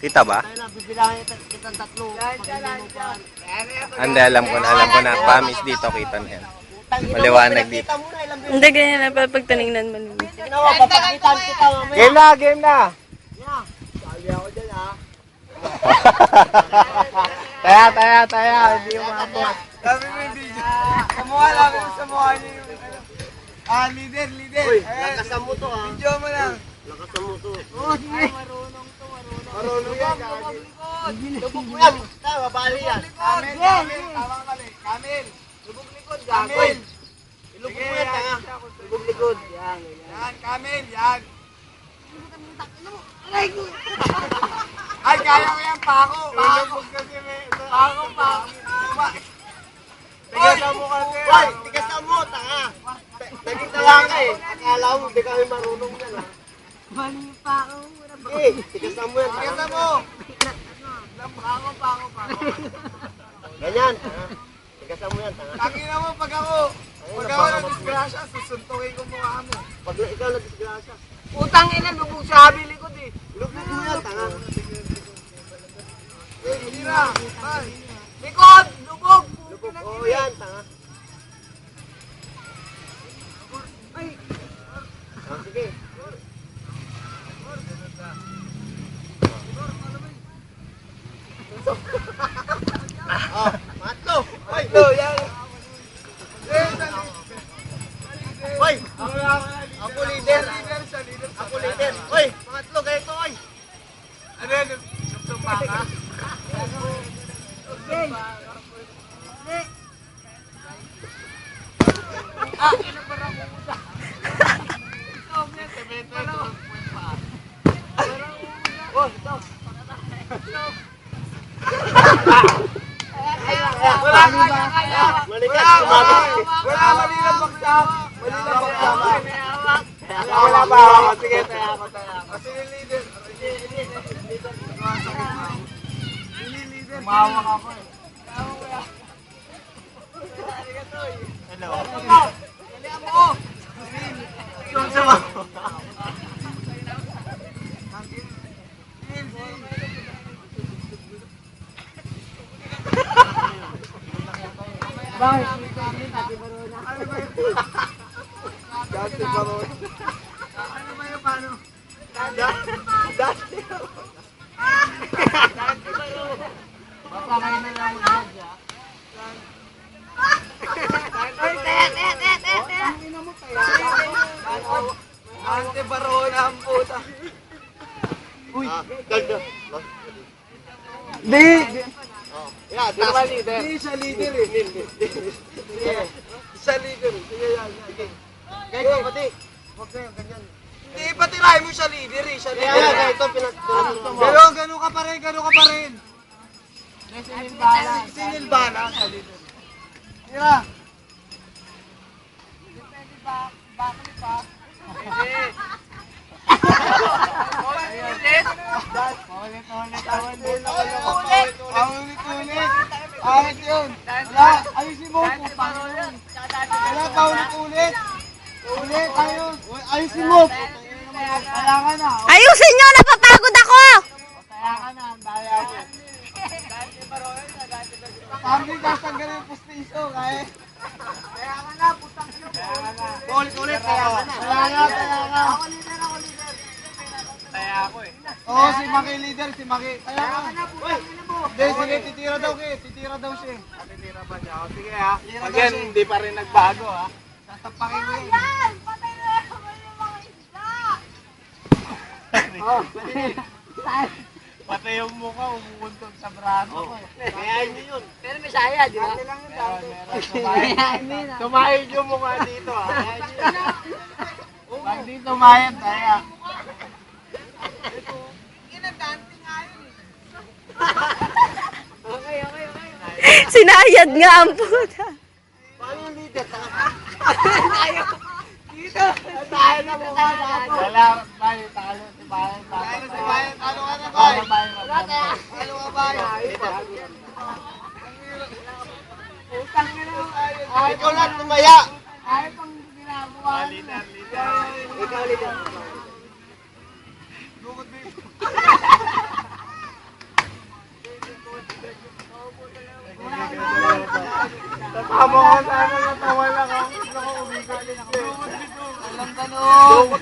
Kita ba? Bibilangin kitang tatlo. Hindi, alam ko na. Promise dito, kita na yan. Maliwanag dito. Hindi, ganyan na pag tinignan mo. Ginawa, papakitaan kita mamaya. Game na! Sabi ako dyan ha. Taya. Hindi yung mga boss. Sabi mo yung video. Sabi mo sa mukha niya yung leader. Uy, lakasan mo to ha. Video mo lang. Lakasan mo to. Oo, sige. Marunong yan. Lubog mo yan. Tama, bali yan. Kamil. Tawang kali. Kamil. Lubog likod, gagawin. Ilubog mo yan, tanga. Lubog likod. Yan. Yan, Kamil. Yan. Ay, kaya ko yan, Pako. Ilubog kasi may... Pako. Tigasan mo kasi. Hoy, tigasan mo, tanga. Naging tanga ka eh. Akala mo, hindi kami marunong yan ha. Mali pa ako. Eh, tigasan mo yan, tanga. Tigasan mo. Pako. Ganyan, tanga. Tigasan mo yan, tanga. Tangina mo, pag ako na-disgrasya, susuntukin ko mukha mo. Pag ikaw na-disgrasya. Utang ina, lubog sa habi likod eh. Lubog mo yan, tanga. Tira. Likod, lubog. Lubog, oo yan, tanga. Ah, sige. Oh, matlo. Hoy, Yan. hoy. Ako leader. Leader. Ako leader. Hoy, pangatlo ganito, hoy. Ano yan? Sumpa ka? Wala, mali lang baksak. Wala ba? Sige, taya ako. Sige, leader. Umawak ako eh. Hello. Dalihan mo! Yung sama. Bakit? Dati ba mo? Ano ba yung paano? Dati. Papakay na lang mo dyan. Ante Barona ang puta. Uy, ganda. Di! Yeah, Di ba leader? Di siya leader eh. Siya leader. Sige yan. Sige. Ganyan, pati. Huwag na yan, ganyan. Hindi, patirahin mo siya leader eh. Siya Kaya leader. nga, ito pinatulong mo. Ganun ka pa rin. Sinil bala sa leader. Tira. Depende ba? Bakit pa? Pwede. Paulit-ulit. Ahit yun. Wala, ayusin mo. Wala, paulit-ulit. Ulit, ayos. Ayusin mo. Kaya ka na. Ayusin nyo! Napapagod ako! Kaya ka na. Daya ko. Sabi ka, tanggalin yung pustiso. Kaya ka na, putang ino. Ulit-ulit, kaya ka na. Kaya ka. Ako leader. Kaya ako eh. Oo, si Maki leader, si Maki. Kaya ka na, putang ino mo. Hindi, sige, titira daw siya. Titira ba siya? O, sige ha. Pag yan, hindi pa rin nagbago ha. Tatapakin mo yun. Patay na naman yung mga isda! Oh, pati yung mukha, umuuntog sa braso ko. Kaya nyo yun. Pero may saya, di ba? Dati lang yun, dati. Tumayad yung mukha dito ha. Pag di tumayad, kaya. Sinayad nga ang puta. Paano yung leader? Dito! Tayo na mukha dito. Wala, bali, talo si Bayan. Talo si Bayan, talo ka na Bayan. Talo ka Bayan. Utang nyo na. Ikaw lang tumaya. Ayaw pang ginagawa. Leader. Ikaw leader. Bukod dito. Tama ko sana natawa lang ako. Gusto ko umikot. Walang ganun.